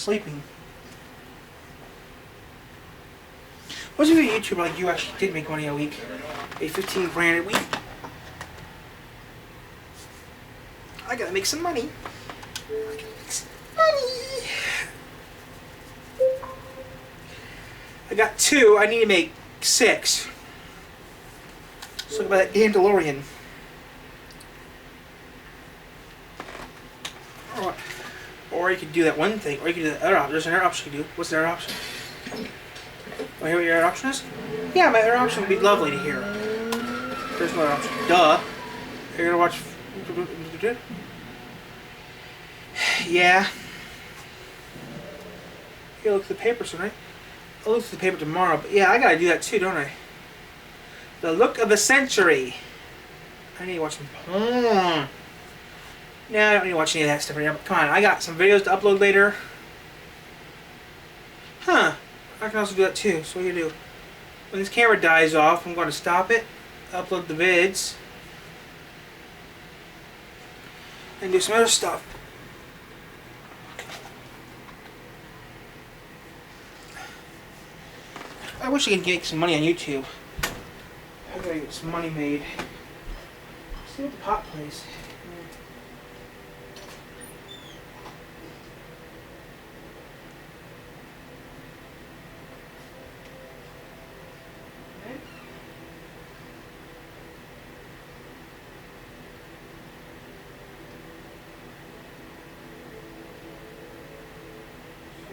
sleeping. Most of you YouTuber like you actually did make money a week. Made 15 grand a week. I gotta make some money. I got 2. I need to make 6. Let's look about that damn DeLorean. Or you could do that one thing, or you could do the other option. There's another option you could do. What's the other option? Want to hear what your other option is? Yeah, my other option would be lovely to hear. There's no other option. Duh. You're gonna watch. Yeah. You look at the paper tonight. I'll look at the paper tomorrow, but yeah, I gotta do that too, don't I? The look of the century. I need to watch some porn. Nah, I don't need to watch any of that stuff right now. Come on, I got some videos to upload later. Huh. I can also do that too. So what do you do? When this camera dies off, I'm going to stop it, upload the vids, and do some other stuff. I wish I could get some money on YouTube. I gotta get some money made. See what the pot plays.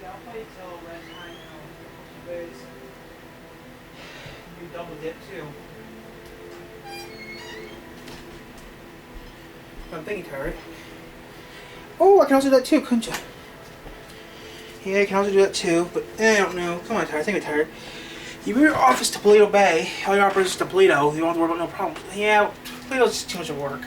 I'll play till red time now. You double dip too. I'm thinking, Terry. Oh, I can also do that too, couldn't you? Yeah, I can also do that too, but I don't know. Come on, Terry. Think of it, Terry. You move your office to Paleto Bay. All your operators to Paleto. You don't have to worry about no problems. Yeah, Paleto's just too much of work.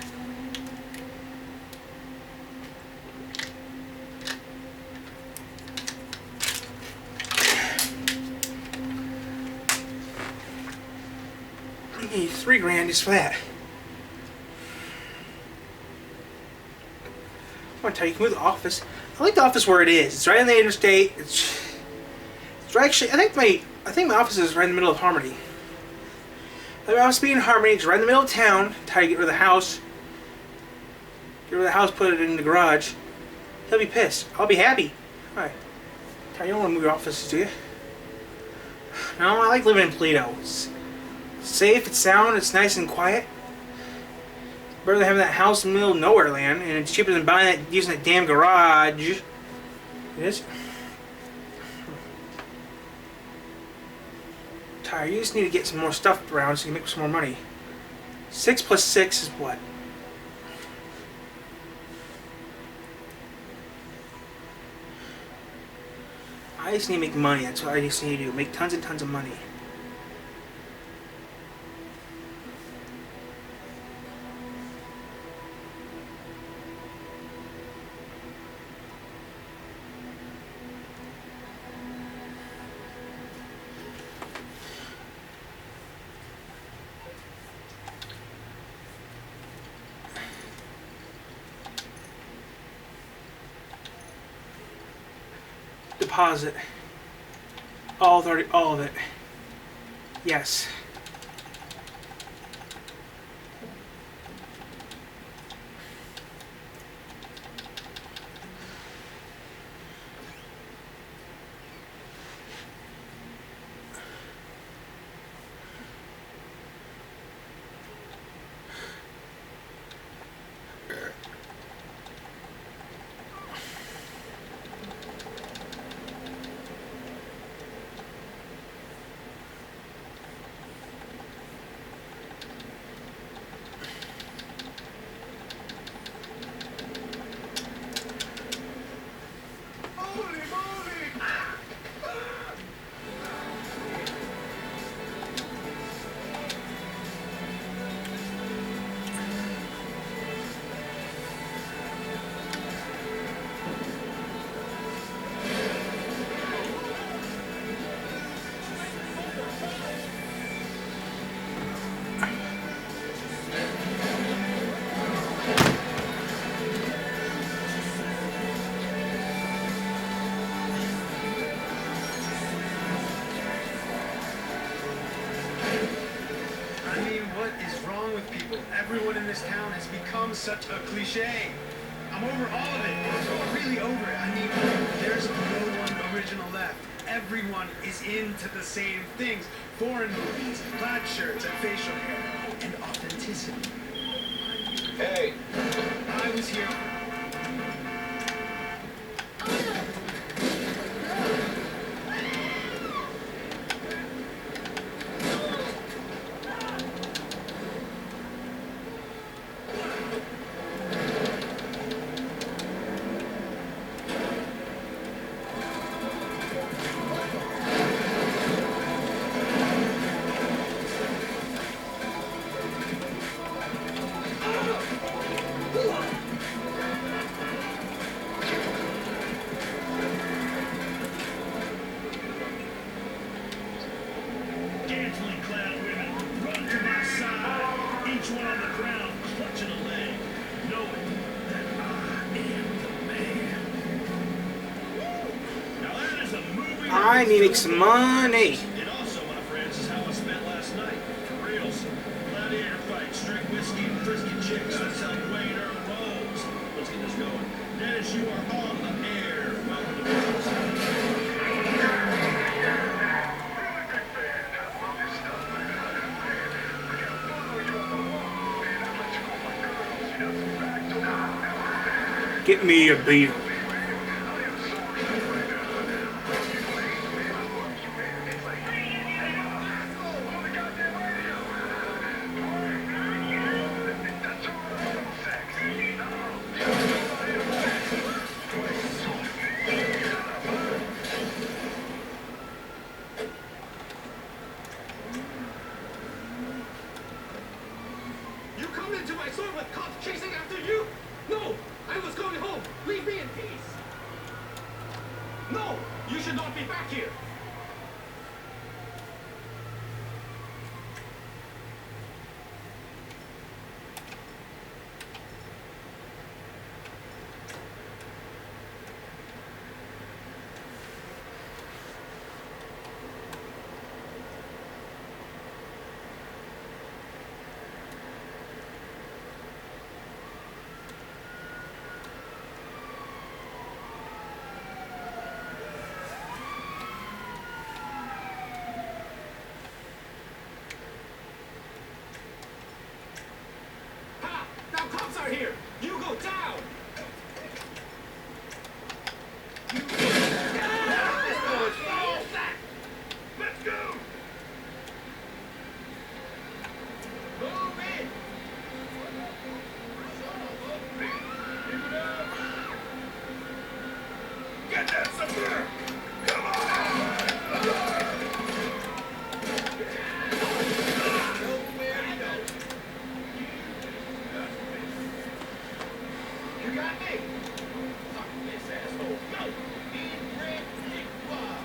I need 3 grand just for that. I want to tell you, you can move the office. I like the office where it is. It's right on the interstate. It's actually. I think my office is right in the middle of Harmony. My office being in Harmony. It's right in the middle of town. Try to get rid of the house. Get rid of the house. Put it in the garage. He'll be pissed. I'll be happy. Alright. You don't want to move your office, do you? No, I like living in Paleto. It's safe. It's sound. It's nice and quiet. Better than having that house in the middle of nowhere land, and it's cheaper than buying that, using that damn garage. It is. Tyler, you just need to get some more stuff around so you can make some more money. 6 plus 6 is what? I just need to make money. That's what I just need to do. Make tons and tons of money. Deposit. All of it. Yes. Everyone in this town has become such a cliche. I'm over all of it. I'm really over it. I mean, there's no one original left. Everyone is into the same things. Foreign movies, plaid shirts, and facial hair. And authenticity. Hey! I was here. Scantily clad women run to my side, each one on the ground clutching a leg, knowing that I am the man. Now that is a movie. I need to make some money. And also, my friends, is how I spent last night. For reals. Gladiator fights, drink whiskey, and frisky chicks. That's how Dwayne Earl rolls. Let's get this going. Dennis, you are on the air. Welcome to the Get me a beer. You come into my store with cops chasing after you? No! I was going home! Leave me in peace! No! You should not be back here! Ha! Now cops are here! You go down! You go down! Let's go! Move in! Get that somewhere! Come on! You got me! Fuck this asshole! Go! In red dick bob!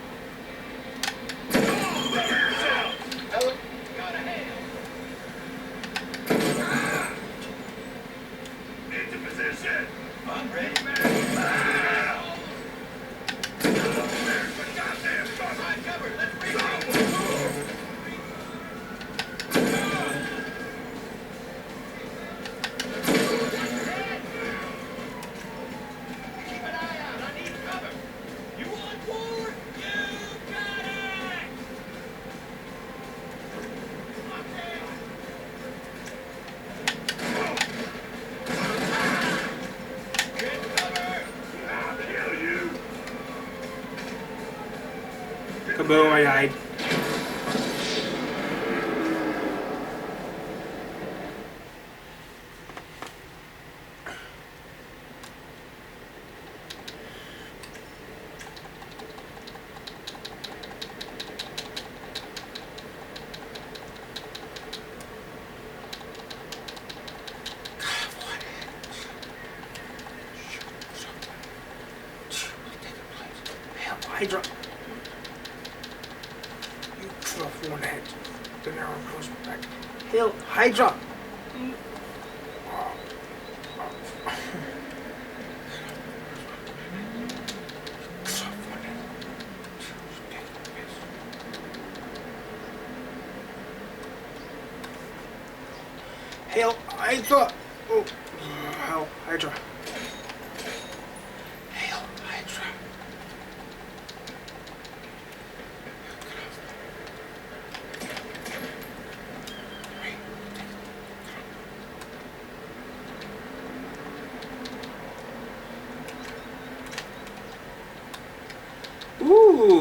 Ellen, go to hell! Into position! I'm ready, man! There's the goddamn fucker! Side cover, let's bring it! Keep an eye out, I need cover! You want war? You got it! Okay. Get cover! I'll kill you! Kaboom, I died. Hell, Hydra. You fluff one head. The arrow goes back. Hell, Hydra. Hail Hydra! Oh, Hail Hydra. Hail Hydra. Ooh.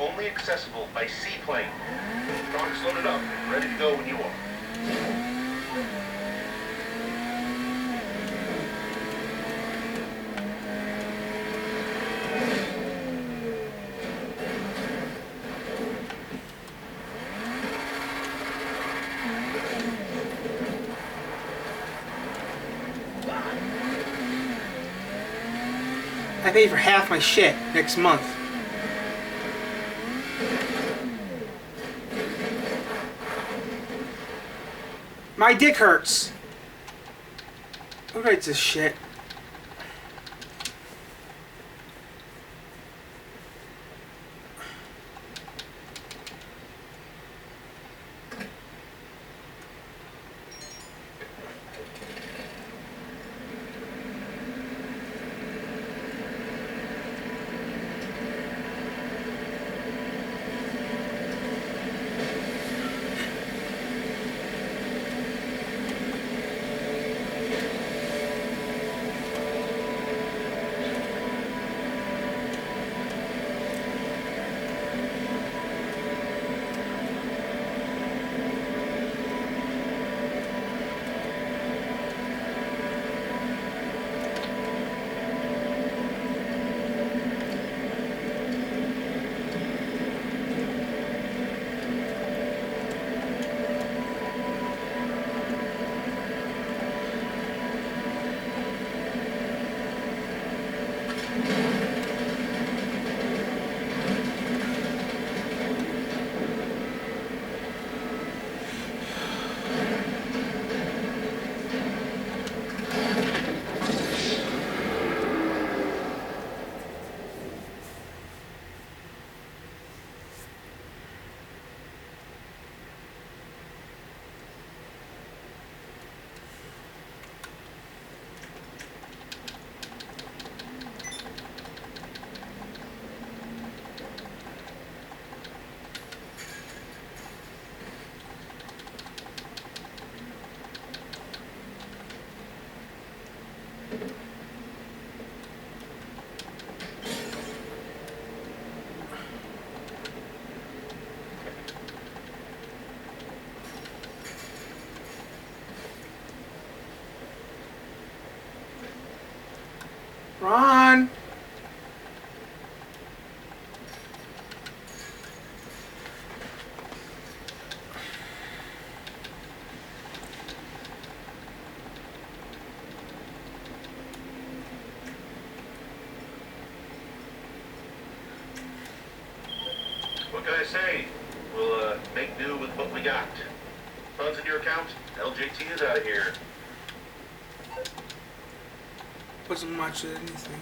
only accessible by seaplane. Products loaded up, ready to go when you are. I pay for half my shit next month. My dick hurts. Who writes this shit? Ron! What can I say? We'll make do with what we got. Funds in your account? LJT is out of here. Wasn't much of anything.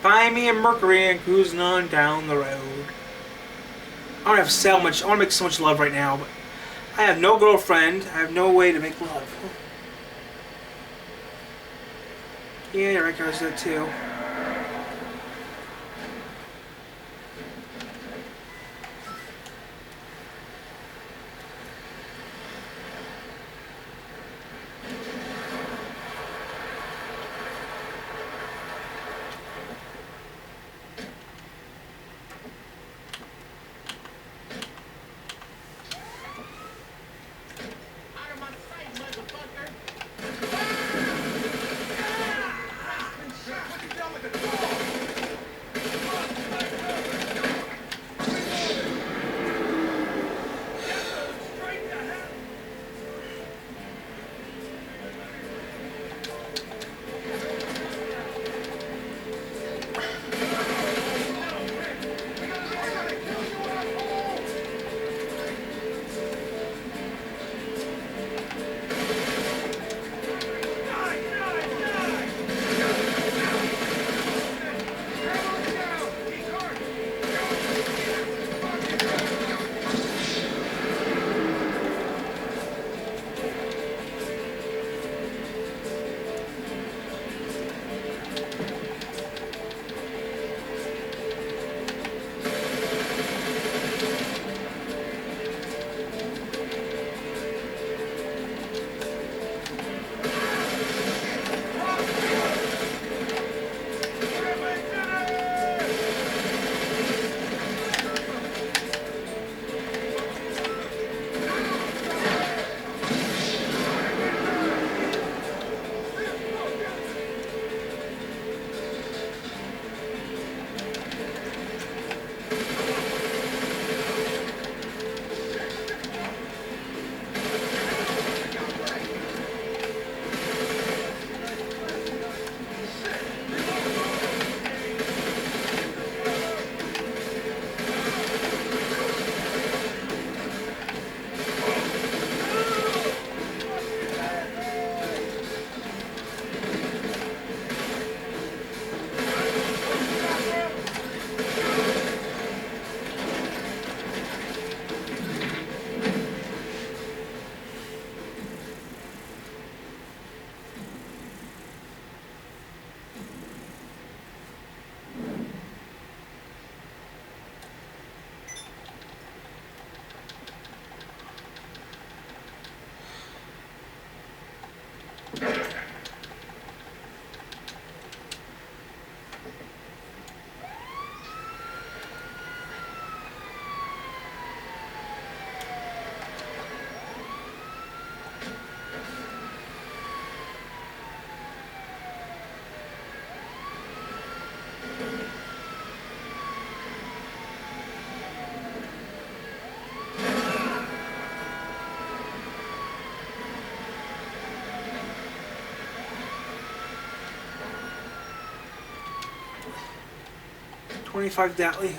Find me a Mercury and cruising on down the road. I don't have so much. I want to make so much love right now, but I have no girlfriend. I have no way to make love. Yeah, Rick does that too. Out of my sight, motherfucker! What you doing? 25 Datley.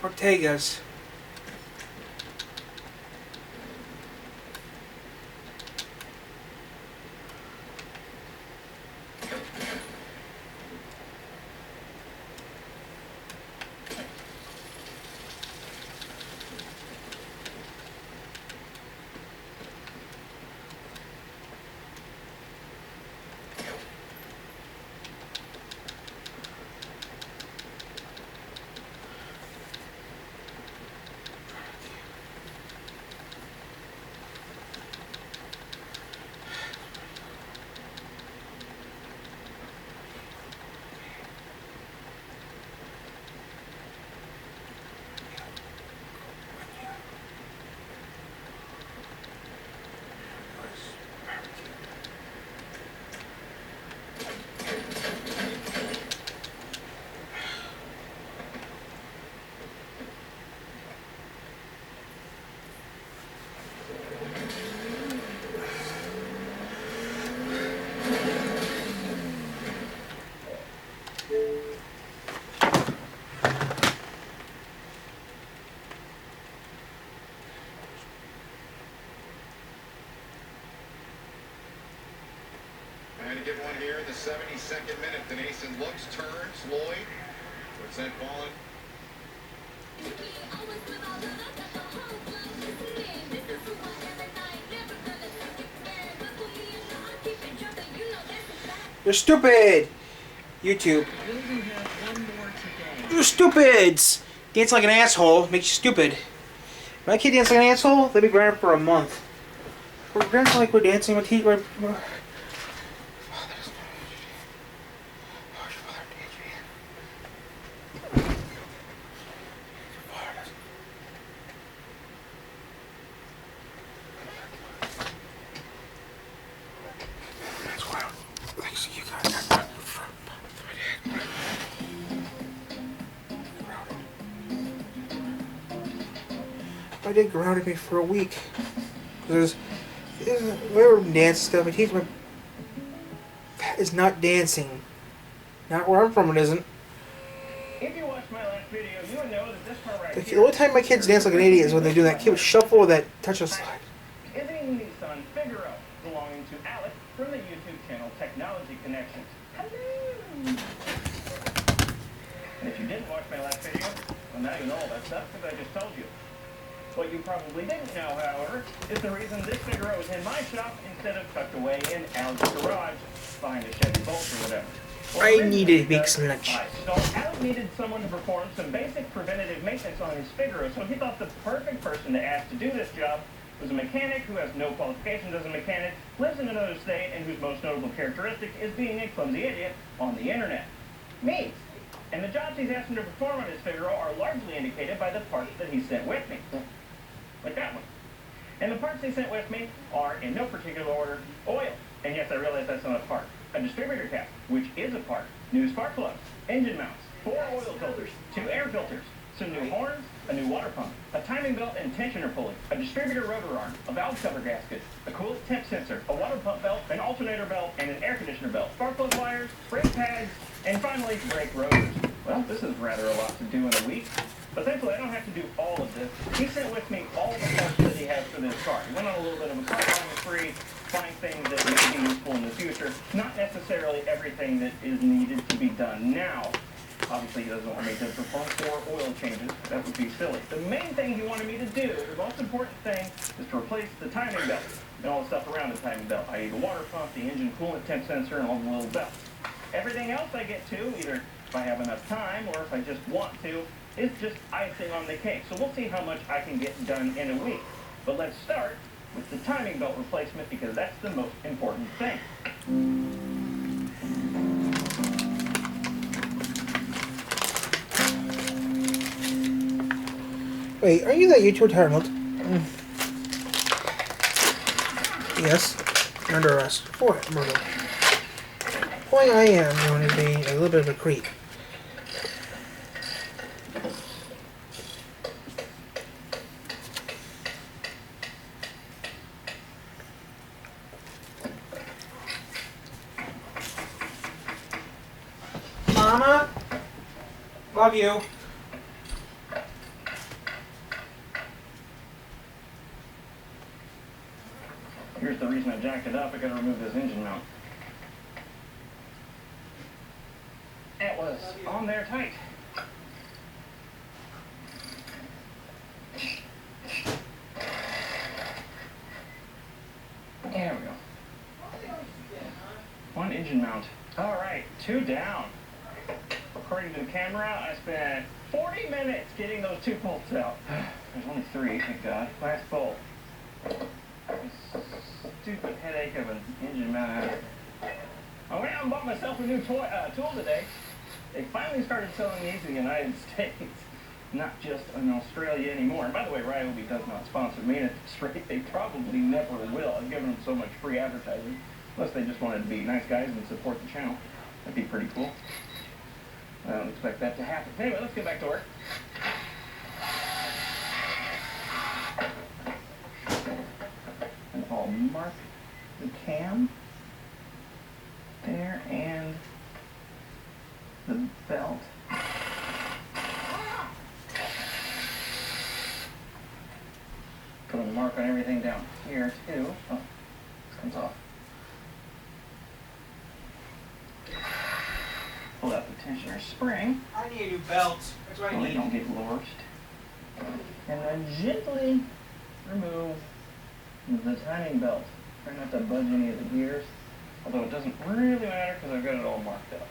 Ortega's. Get one here. in the 72nd minute. Denason looks, turns, Lloyd. What's that ball? You're stupid! YouTube. You're stupids! Dance like an asshole makes you stupid. If my kid dance like an asshole, they'll be grounded for a month. We're dancing like we're dancing with heat. My dad grounded me for a week. Because whatever dance stuff, and he's is not dancing. Not where I'm from, it isn't. If you watched my last video, you would know that this part right The only time my kids dance like an idiot is when they do that cute shuffle or that touch and slide. Visiting Nissan Figaro, belonging to Alec from the YouTube channel Technology Connections. Hello! And if you didn't watch my last video, well, now you know all that stuff because I just told you. What you probably didn't know, however, is the reason this Figaro is in my shop instead of tucked away in Alec's garage behind a Chevy Bolt or whatever. Well, I needed a big lunch. So Alec needed someone to perform some basic preventative maintenance on his Figaro, so he thought the perfect person to ask to do this job was a mechanic who has no qualifications as a mechanic, lives in another state, and whose most notable characteristic is being a clumsy idiot on the internet. Me. And the jobs he's asked him to perform on his Figaro are largely indicated by the parts that he sent with me. Like that one. And the parts he sent with me are, in no particular order, oil. And yes, I realize that's not a part. A distributor cap, which is a part. New spark plugs, engine mounts, 4 oil filters, 2 air filters, some new horns, a new water pump, a timing belt and tensioner pulley, a distributor rotor arm, a valve cover gasket, a coolant temp sensor, a water pump belt, an alternator belt, and an air conditioner belt, spark plug wires, brake pads, and finally, brake rotors. Well, this is rather a lot to do in a week. But thankfully, I don't have to do all of this. He sent with me all the parts that he has for this car. He went on a little bit of a car buying spree, find things that may be useful in the future, not necessarily everything that is needed to be done now. Obviously, he doesn't want me to perform 4 oil changes. That would be silly. The main thing he wanted me to do, the most important thing, is to replace the timing belt and all the stuff around the timing belt, i.e. the water pump, the engine coolant temp sensor, and all the little belts. Everything else I get to, either if I have enough time or if I just want to, is just icing on the cake. So we'll see how much I can get done in a week. But let's start with the timing belt replacement because that's the most important thing. Wait, are you that YouTube retirement? Yes. You're under arrest for murder. Boy, I am going to be a little bit of a creep. Mama, love you. Here's the reason I jacked it up. I gotta remove this engine mount. It was on there tight. There we go. 1 engine mount. All right, 2 down. According to the camera, I spent 40 minutes getting those 2 bolts out. There's only 3, thank God. Last bolt. This stupid headache of an engine mount. I went out and bought myself a new tool today. They finally started selling these in the United States, not just in Australia anymore. And by the way, Ryobi does not sponsor me, and it's straight. They probably never will. I've given them so much free advertising, unless they just wanted to be nice guys and support the channel. That'd be pretty cool. I don't expect that to happen. Anyway, let's get back to work. And I'll mark the cam there and the belt. Put a mark on everything down here too. Oh, this comes off. tensioner spring I need a new belt. That's what so I they need. don't get lorched. And then gently remove the timing belt. Try not to budge any of the gears, although it doesn't really matter because I've got it all marked up.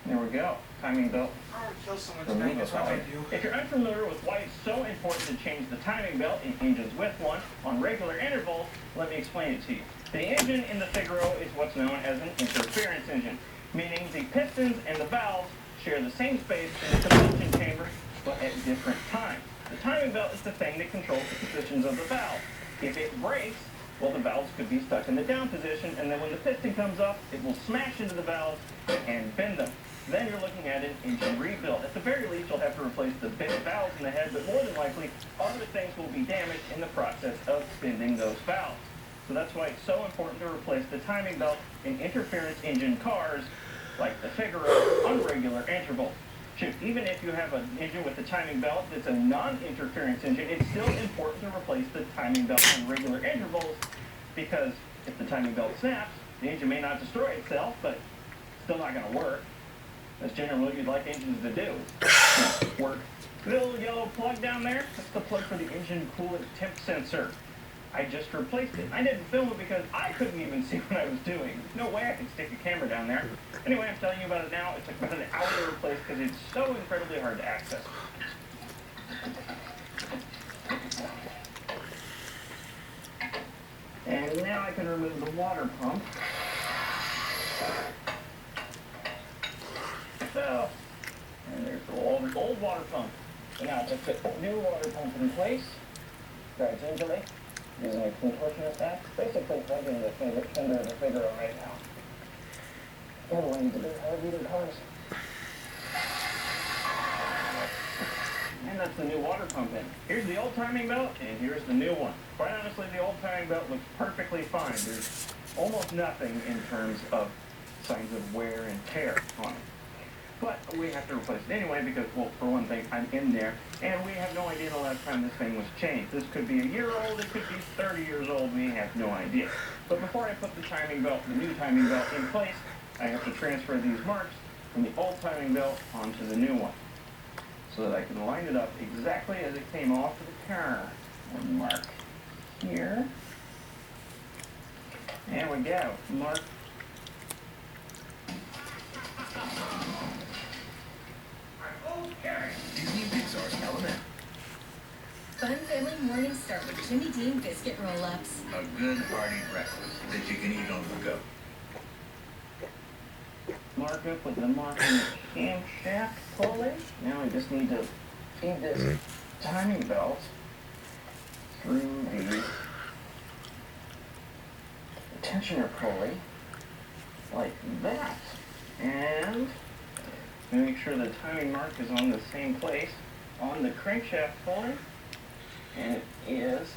There we go. Timing belt. I want to kill someone tonight. That's what I'm going to do. If you're unfamiliar with why it's so important to change the timing belt in engines with one on regular intervals, let me explain it to you. The engine in the Figaro is what's known as an interference engine, meaning the pistons and the valves share the same space in the combustion chamber, but at different times. The timing belt is the thing that controls the positions of the valve. If it breaks, well, the valves could be stuck in the down position, and then when the piston comes up, it will smash into the valves and bend them. Then you're looking at an engine rebuild. At the very least, you'll have to replace the bent valves in the head, but more than likely, other things will be damaged in the process of bending those valves. So that's why it's so important to replace the timing belt in interference engine cars like the Figaro on regular intervals. Shoot, even if you have an engine with a timing belt that's a non-interference engine, it's still important to replace the timing belt on regular intervals because if the timing belt snaps, the engine may not destroy itself, but it's still not going to work. That's generally what you'd like engines to do. Work. The little yellow plug down there, that's the plug for the engine coolant temp sensor. I just replaced it. I didn't film it because I couldn't even see what I was doing. There's no way I could stick a camera down there. Anyway, I'm telling you about it now. It's like about an hour to replace because it's so incredibly hard to access. And now I can remove the water pump. So, and there's the old water pump. So now to put the new water pump in place, very gingerly, using a contortionist axe, basically plugging the fender of the Figaro right now. You're the one who do heavy-duty cars. And that's the new water pump in. Here's the old timing belt, and here's the new one. Quite honestly, the old timing belt looks perfectly fine. There's almost nothing in terms of signs of wear and tear on it. But we have to replace it anyway because, well, for one thing, I'm in there, and we have no idea the last time this thing was changed. This could be a year old, it could be 30 years old, we have no idea. But before I put the timing belt, the new timing belt in place, I have to transfer these marks from the old timing belt onto the new one so that I can line it up exactly as it came off of the car. One mark here. There we go. Mark. Disney Pixar's Element. Fun family morning start with Jimmy Dean biscuit roll-ups. A good hearty breakfast that you can eat on the go. Mark up with the mark on the camshaft pulley. Now we just need to feed this timing belt through the tensioner pulley like that. And make sure the timing mark is on the same place on the crankshaft pulley. And it is.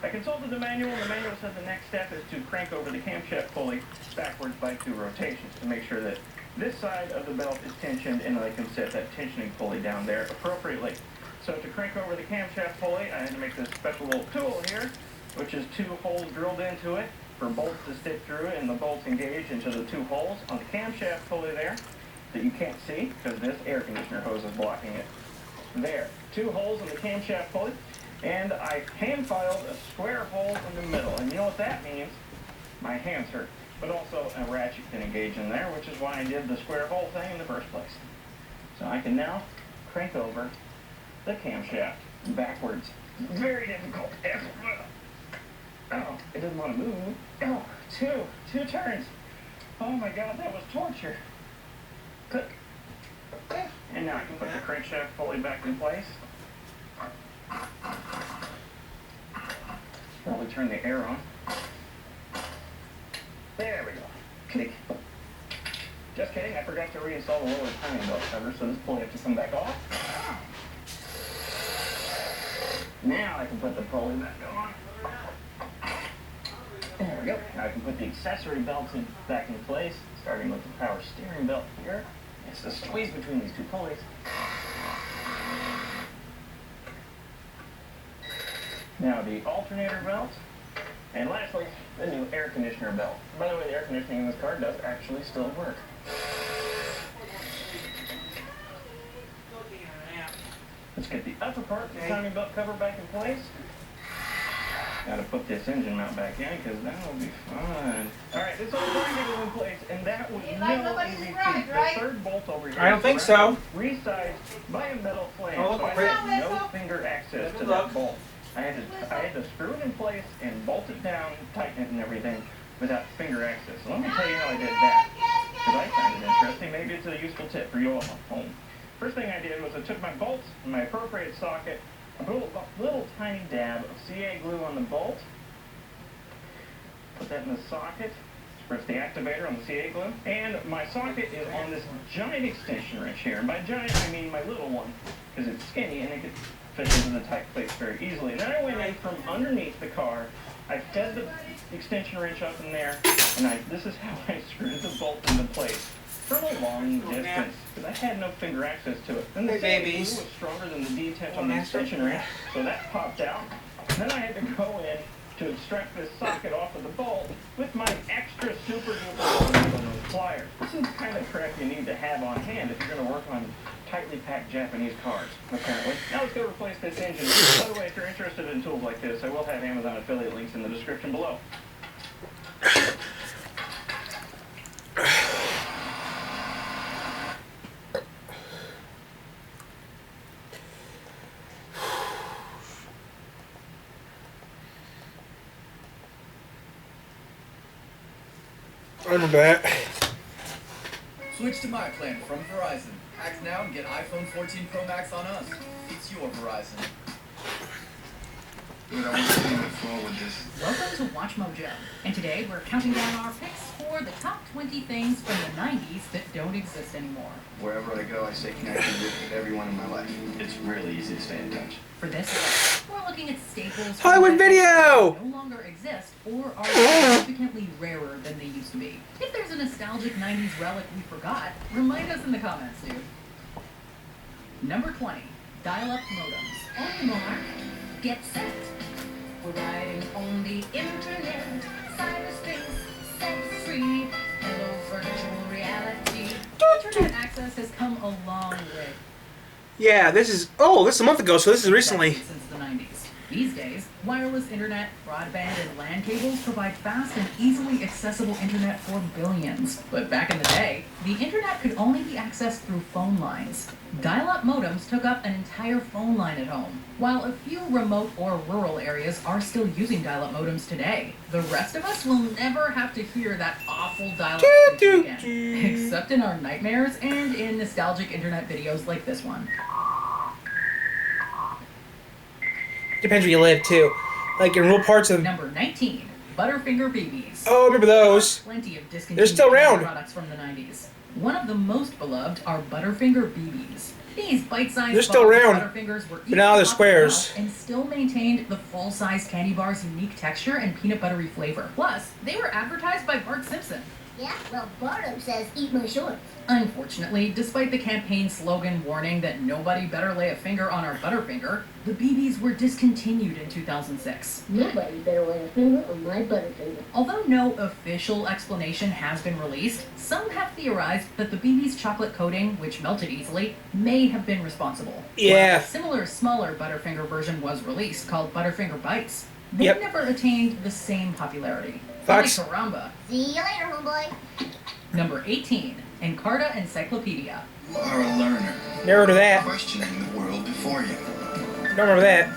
I consulted the manual, and the manual said the next step is to crank over the camshaft pulley backwards by 2 rotations to make sure that this side of the belt is tensioned and I can set that tensioning pulley down there appropriately. So to crank over the camshaft pulley, I had to make this special little tool here, which is 2 holes drilled into it for bolts to stick through, and the bolts engage into the 2 holes on the camshaft pulley there that you can't see because this air conditioner hose is blocking it. There, 2 holes in the camshaft pulley, and I hand filed a square hole in the middle. And you know what that means? My hands hurt. But also a ratchet can engage in there, which is why I did the square hole thing in the first place. So I can now crank over the camshaft backwards. Very difficult. Oh, it doesn't want to move. Oh, two turns. Oh my God, that was torture. Click. And now I can put the crankshaft pulley back in place. Probably turn the air on. There we go. Click. Just kidding, I forgot to reinstall the lower timing belt cover, so this pulley has to come back off. Now I can put the pulley back on. There we go. Now I can put the accessory belts back in place, starting with the power steering belt here. It's the squeeze between these 2 pulleys. Now the alternator belt And lastly, the new air conditioner belt. By the way, the air conditioning in this car does actually still work. Let's get the upper part of the timing belt cover back in place. Gotta put this engine mount back in because that will be fun. Alright, this whole thing is in place, and that was no easy feat. The third bolt over here. I don't think so. Resized by a metal flange, Oh, so I had no finger access to that bolt. I had to screw it in place and bolt it down, tighten it and everything without finger access. So let me tell you how I did that, because I find it interesting. Maybe it's a useful tip for you all at home. First thing I did was I took my bolts and my appropriate socket, I put a little tiny dab of CA glue on the bolt, put that in the socket, press the activator on the CA glue, and my socket is on this giant extension wrench here. And by giant, I mean my little one, because it's skinny and it could fit into the tight place very easily. And then I went in from underneath the car, I fed the extension wrench up in there, and this is how I screwed the bolt into place. From a long distance, because I had no finger access to it. Then the CA glue was stronger than the detach on the extension wrench, so that popped out. And then I had to go in to extract this socket off of the bolt with my extra super duper pliers. This is the kind of crap you need to have on hand if you're going to work on tightly packed Japanese cars, apparently. Now let's go replace this engine. By the way, if you're interested in tools like this, I will have Amazon affiliate links in the description below. I remember that. Switch to my plan from Verizon. Act now and get iPhone 14 Pro Max on us. It's your Verizon. Dude, I want to see what's wrong with this. Welcome to Watch Mojo, and today we're counting down our picks for the top 20 things from the 90s that don't exist anymore. Wherever I go, I stay connected with everyone in my life. It's really easy to stay in touch. For this list, we're looking at staples Hollywood Video! that no longer exist or are significantly rarer than they used to be. If there's a nostalgic 90s relic we forgot, remind us in the comments, dude. Number 20, dial-up modems. On the mark, get set. We're riding on the internet. Cyberspace, set free. Hello, virtual reality. Internet access has come a long way. Yeah, this is a month ago, so this is recently. Since the 90s. These days, wireless internet, broadband, and LAN cables provide fast and easily accessible internet for billions. But back in the day, the internet could only be accessed through phone lines. Dial-up modems took up an entire phone line at home. While a few remote or rural areas are still using dial-up modems today, the rest of us will never have to hear that awful dial-up again. Except in our nightmares and in nostalgic internet videos like this one. Depends where you live, too. Like in rural parts of... Number 19, Butterfinger BBs. Oh, I remember those. Plenty of discontinued They're still around. products from the 90s. One of the most beloved are Butterfinger BBs. These bite-sized They're still around, Butterfingers were but now they're squares. and still maintained the full-size candy bar's unique texture and peanut buttery flavor. Plus, they were advertised by Bart Simpson. Yeah, well, Bardo says eat my shorts. Unfortunately, despite the campaign slogan warning that nobody better lay a finger on our Butterfinger, the BBs were discontinued in 2006. Nobody better lay a finger on my Butterfinger. Although no official explanation has been released, some have theorized that the BB's chocolate coating, which melted easily, may have been responsible. Yeah. While a similar, smaller Butterfinger version was released, called Butterfinger Bites. They Yep. never attained the same popularity. Fox. Ay, caramba. See you later, homeboy. Number 18, Encarta Encyclopedia. You are a learner, Never heard of that. questioning the world before you. Don't remember that.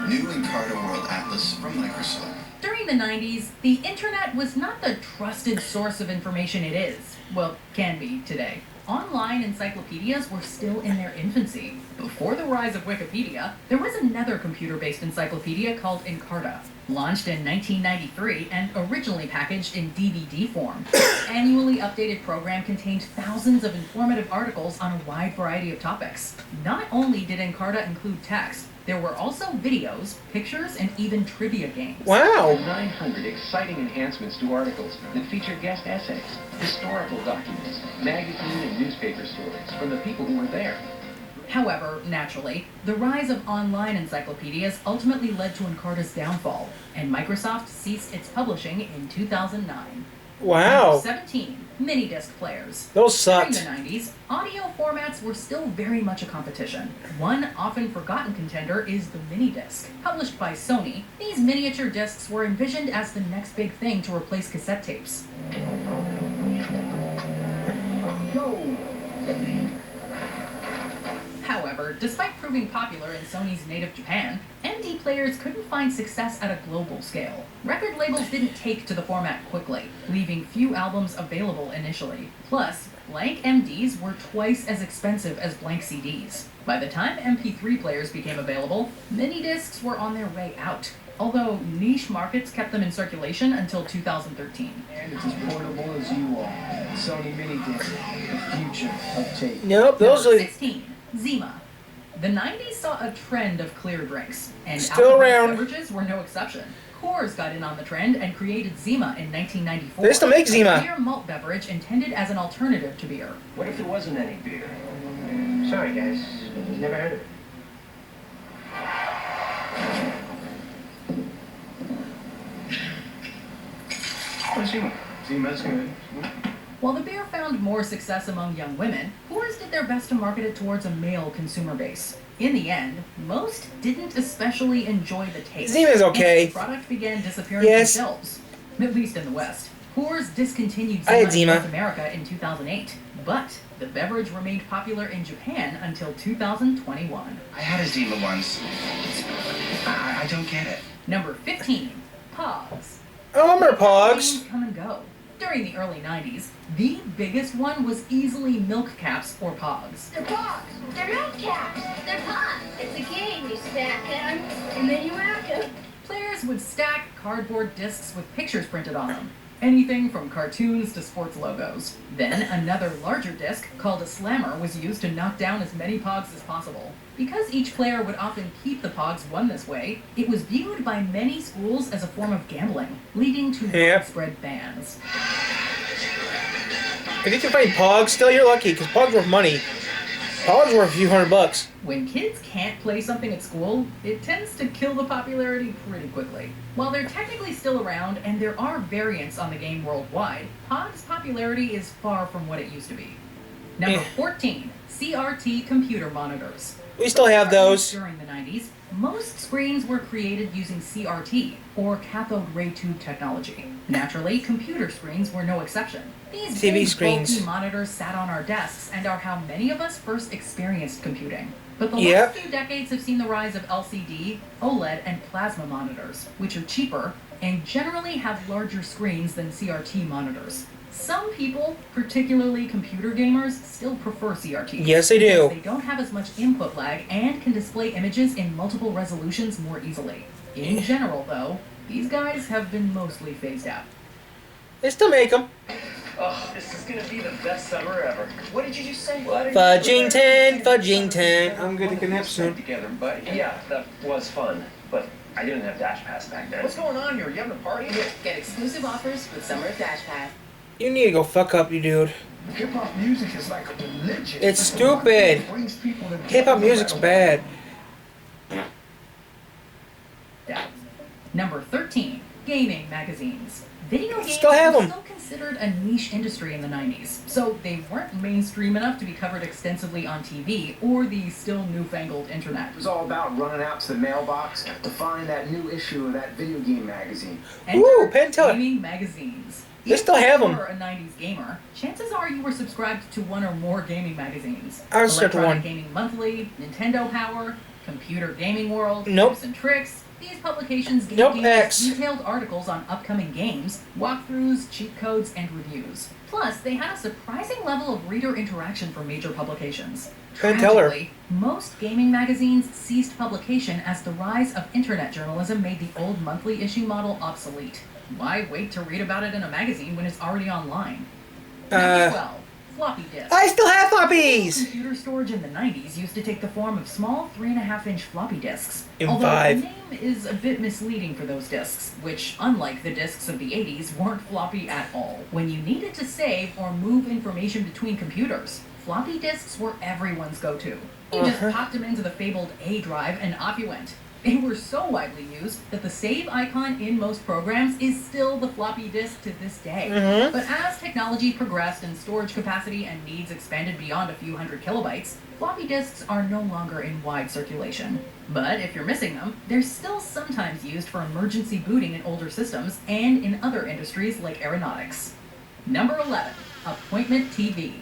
New Encarta World Atlas from Microsoft. During the 90s, the internet was not the trusted source of information it is. Well, can be today. Online encyclopedias were still in their infancy. Before the rise of Wikipedia, there was another computer-based encyclopedia called Encarta. Launched in 1993 and originally packaged in DVD form, this annually updated program contained thousands of informative articles on a wide variety of topics. Not only did Encarta include text, there were also videos, pictures, and even trivia games. Wow. 900 exciting enhancements to articles that feature guest essays, historical documents, magazine and newspaper stories from the people who were there. However, naturally, the rise of online encyclopedias ultimately led to Encarta's downfall, and Microsoft ceased its publishing in 2009. Wow. Number 17. Minidisc players. Those sucked. During the 90s, audio formats were still very much a competition. One often forgotten contender is the minidisc. Published by Sony, these miniature discs were envisioned as the next big thing to replace cassette tapes. However, despite proving popular in Sony's native Japan, MD players couldn't find success at a global scale. Record labels didn't take to the format quickly, leaving few albums available initially. Plus, blank MDs were twice as expensive as blank CDs. By the time MP3 players became available, mini-discs were on their way out, although niche markets kept them in circulation until 2013. And it's as portable as you are. Sony Minidisc, the future of tape. Nope, those Number are 16. Zima. The 90s saw a trend of clear drinks, and Still alcoholic around. beverages were no exception. Coors got in on the trend and created Zima in 1994. They still make Zima. A clear malt beverage intended as an alternative to beer. What if there wasn't any beer? Sorry, guys. Never heard of it. Zima. Zima's good. While the beer found more success among young women, Coors did their best to market it towards a male consumer base. In the end, most didn't especially enjoy the taste. Zima's okay. And the product began disappearing Yes. from shelves, at least in the West. Coors discontinued I had Zima in Zima. North America in 2008, but the beverage remained popular in Japan until 2021. I had a Zima once. I don't get it. Number 15, Pogs. Oh, remember Pogs. Names come and go. During the early 90s, the biggest one was easily Milk Caps or Pogs. They're pogs. They're milk caps. They're pogs. It's a game. You stack them, and then you rack them. Players would stack cardboard discs with pictures printed on them. Anything from cartoons to sports logos. Then another larger disc, called a slammer, was used to knock down as many Pogs as possible. Because each player would often keep the Pogs won this way, it was viewed by many schools as a form of gambling, leading to widespread bans. If you can find Pogs still, you're lucky, because Pogs worth money. Pogs worth a few $100. When kids can't play something at school, it tends to kill the popularity pretty quickly. While they're technically still around, and there are variants on the game worldwide, Pog's popularity is far from what it used to be. Number 14, CRT computer monitors. We still have those. During the 90s, most screens were created using CRT, or cathode ray tube technology. Naturally, computer screens were no exception. These TV big, screens. bulky monitors sat on our desks and are how many of us first experienced computing. But the Yep. last few decades have seen the rise of LCD, OLED, and plasma monitors, which are cheaper and generally have larger screens than CRT monitors. Some people, particularly computer gamers, still prefer CRT. Yes, they do. Because they don't have as much input lag and can display images in multiple resolutions more easily. In general, though, these guys have been mostly phased out. They still make them. Oh, this is gonna be the best summer ever. What did you just say? Fudgington, Fudgington. I'm gonna take a nap soon. Together, but yeah, that was fun. But I didn't have Dash Pass back then. What's going on here? You having a party? Get exclusive offers with Summer of Dash Pass. You need to go fuck up, you dude. Hip-hop music is like a religion. It's stupid. It brings people together. Hip-hop music's bad. Down. Number 13, gaming magazines. Video games Still have were 'em. still considered a niche industry in the 90s, so they weren't mainstream enough to be covered extensively on TV or the still newfangled internet. It was all about running out to the mailbox to find that new issue of that video game magazine. Ooh, Penn Teller. Gaming magazines. They still have 'em. If you were a 90s gamer, chances are you were subscribed to one or more gaming magazines. I was subscribed to Electronic one. Gaming Monthly, Nintendo Power, Computer Gaming World, Nope. Tips and Tricks. These publications gave Nope, gamers X. detailed articles on upcoming games, walkthroughs, cheat codes, and reviews. Plus, they had a surprising level of reader interaction for major publications. Penn Teller. Tragically, most gaming magazines ceased publication as the rise of internet journalism made the old monthly issue model obsolete. Why wait to read about it in a magazine when it's already online? Number 12. Floppy disks. I still have floppies! Computer storage in the 90s used to take the form of small 3.5-inch floppy disks. In Although 5. the name is a bit misleading for those disks, which, unlike the disks of the 80s, weren't floppy at all. When you needed to save or move information between computers, floppy disks were everyone's go-to. You just popped them into the fabled A drive and off you went. They were so widely used that the save icon in most programs is still the floppy disk to this day. But as technology progressed and storage capacity and needs expanded beyond a few hundred kilobytes, floppy disks are no longer in wide circulation. But if you're missing them, they're still sometimes used for emergency booting in older systems and in other industries like aeronautics. Number 11, appointment TV.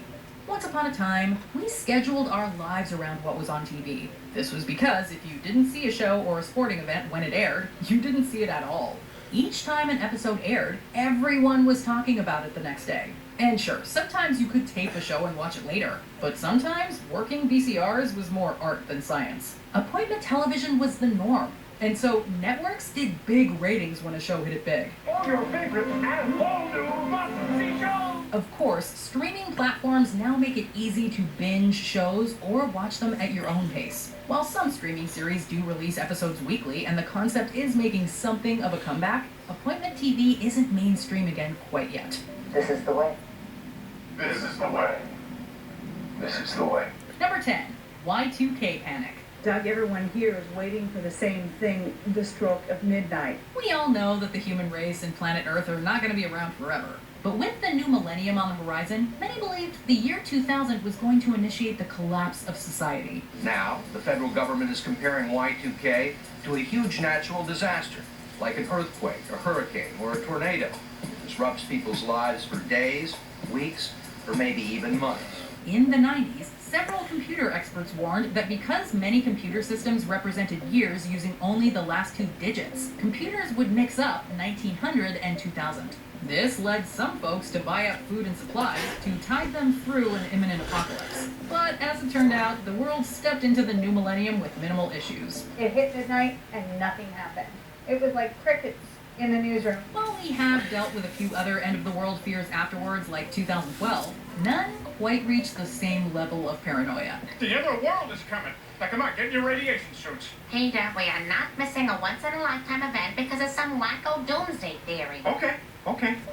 Once upon a time, we scheduled our lives around what was on TV. This was because if you didn't see a show or a sporting event when it aired, you didn't see it at all. Each time an episode aired, everyone was talking about it the next day. And sure, sometimes you could tape a show and watch it later, but sometimes working VCRs was more art than science. Appointment television was the norm, and so networks did big ratings when a show hit it big. All your favorites and all new must-see shows. Of course, streaming platforms now make it easy to binge shows or watch them at your own pace. While some streaming series do release episodes weekly and the concept is making something of a comeback, appointment TV isn't mainstream again quite yet. This is the way. This is the way. This is the way. Number 10, Y2K panic. Doug, everyone here is waiting for the same thing, the stroke of midnight. We all know that the human race and planet Earth are not going to be around forever. But with the new millennium on the horizon, many believed the year 2000 was going to initiate the collapse of society. Now, the federal government is comparing Y2K to a huge natural disaster, like an earthquake, a hurricane, or a tornado. It disrupts people's lives for days, weeks, or maybe even months. In the 90s, several computer experts warned that because many computer systems represented years using only the last two digits, computers would mix up 1900 and 2000. This led some folks to buy up food and supplies to tide them through an imminent apocalypse. But as it turned out, the world stepped into the new millennium with minimal issues. It hit midnight and nothing happened. It was like crickets in the newsroom. While we have dealt with a few other end-of-the-world fears afterwards, like 2012, none quite reached the same level of paranoia. The end of the world is coming. Now come on, get your radiation suits. Peter, we are not missing a once-in-a-lifetime event because of some wacko doomsday theory. Okay.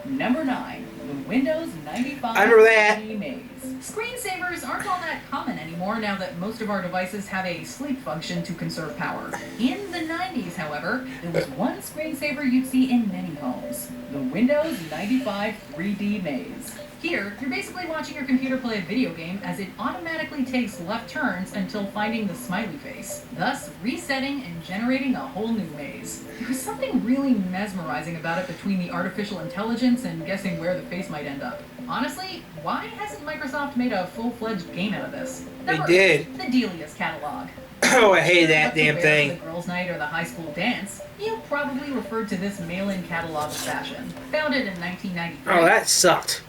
Number 9, the Windows 95 I remember that. maze. Screensavers aren't all that common anymore now that most of our devices have a sleep function to conserve power. In the 90s, however, there was one screensaver you'd see in many homes, the Windows 95 3D maze. Here, you're basically watching your computer play a video game as it automatically takes left turns until finding the smiley face, thus resetting and generating a whole new maze. There was something really mesmerizing about it between the artificial intelligence and guessing where the face might end up. Honestly, why hasn't Microsoft made a full-fledged game out of this? They did. The Delia's catalog. Oh, I hate that What's damn Rare thing. for the girls' night or the high school dance, you probably referred to this mail-in catalog of fashion. Founded in 1993. Oh, that sucked.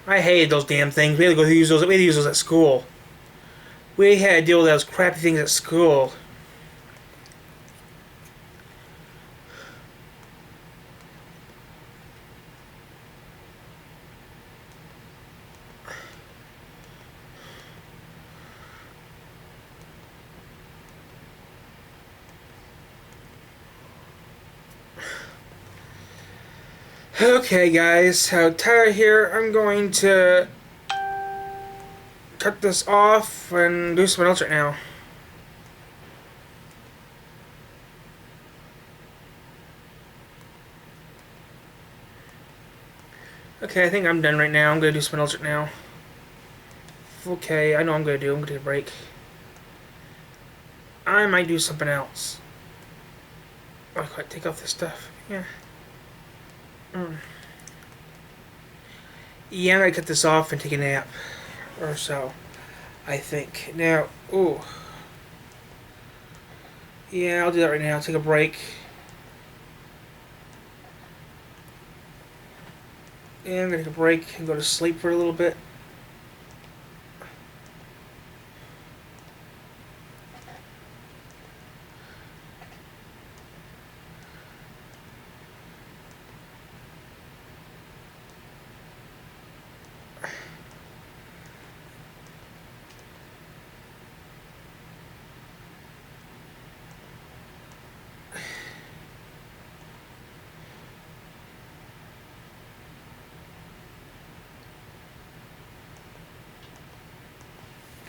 I hated those damn things. We had to go use those. We had to use those at school. We had to deal with those crappy things at school. Okay, guys, so Tyler here. I'm going to cut this off and do something else right now. Okay, I think I'm done right now. I'm going to do something else right now. Okay, I know what I'm going to do. I'm going to take a break. I might do something else. Oh, I can't take off this stuff. Yeah. Yeah, I'm gonna cut this off and take a nap or so, I think. Now, ooh. Yeah, I'll do that right now. Take a break. Yeah, I'm gonna take a break and go to sleep for a little bit.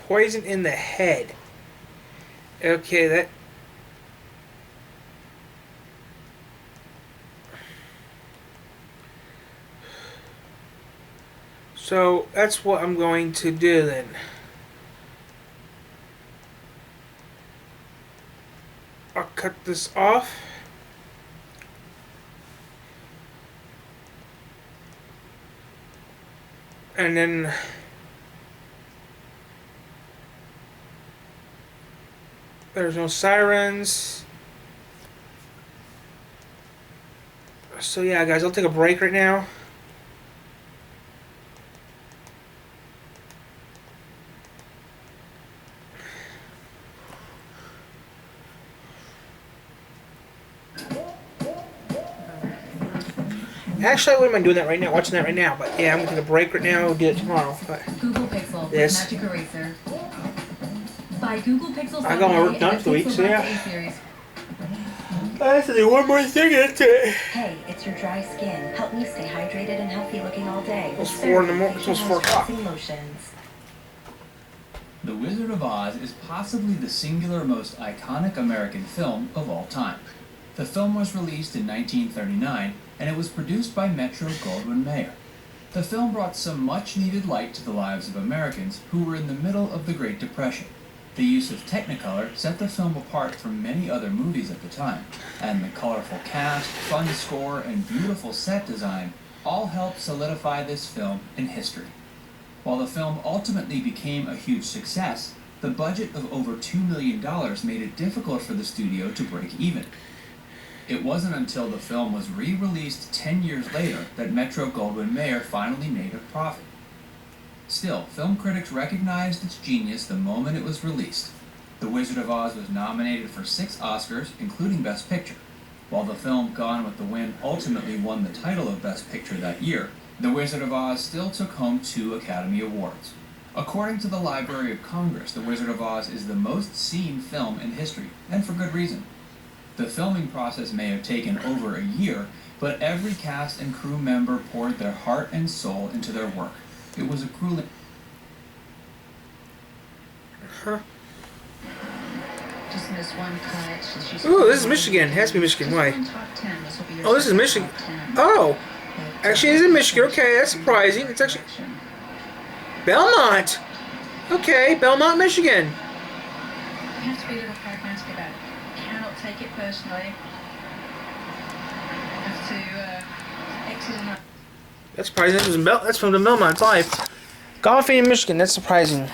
Poison in the head. Okay, that... So, that's what I'm going to do then. I'll cut this off. And then... There's no sirens. So yeah, guys, I'll take a break right now. Actually, I wouldn't mind doing that right now, watching that right now. But yeah, I'm gonna take a break right now. We'll do it tomorrow. But Google Pixel with yes. Magic Eraser. By Google Pixel. I got my work done for the week, so yeah. I have to do one more thing. That's it. Hey, it's your dry skin. Help me stay hydrated and healthy looking all day. It's 4 in the morning. It's 4 o'clock. Lotions. The Wizard of Oz is possibly the singular most iconic American film of all time. The film was released in 1939, and it was produced by Metro-Goldwyn-Mayer. The film brought some much-needed light to the lives of Americans who were in the middle of the Great Depression. The use of Technicolor set the film apart from many other movies at the time, and the colorful cast, fun score, and beautiful set design all helped solidify this film in history. While the film ultimately became a huge success, the budget of over $2 million made it difficult for the studio to break even. It wasn't until the film was re-released 10 years later that Metro-Goldwyn-Mayer finally made a profit. Still, film critics recognized its genius the moment it was released. The Wizard of Oz was nominated for 6 Oscars, including Best Picture. While the film Gone with the Wind ultimately won the title of Best Picture that year, The Wizard of Oz still took home 2 Academy Awards. According to the Library of Congress, The Wizard of Oz is the most seen film in history, and for good reason. The filming process may have taken over a year, but every cast and crew member poured their heart and soul into their work. It was a grueling... Huh. Just missed one cut. Ooh, this is Michigan. It has to be Michigan. Why? Oh, this is Michigan. Oh! Actually, it's in Michigan. Okay, that's surprising. It's actually... Belmont! Okay, Belmont, Michigan. You have to be a little pragmatic about it. You cannot take it personally. You have to exit and That's surprising. That's from the Belmont Live. Golfing in Michigan. That's surprising.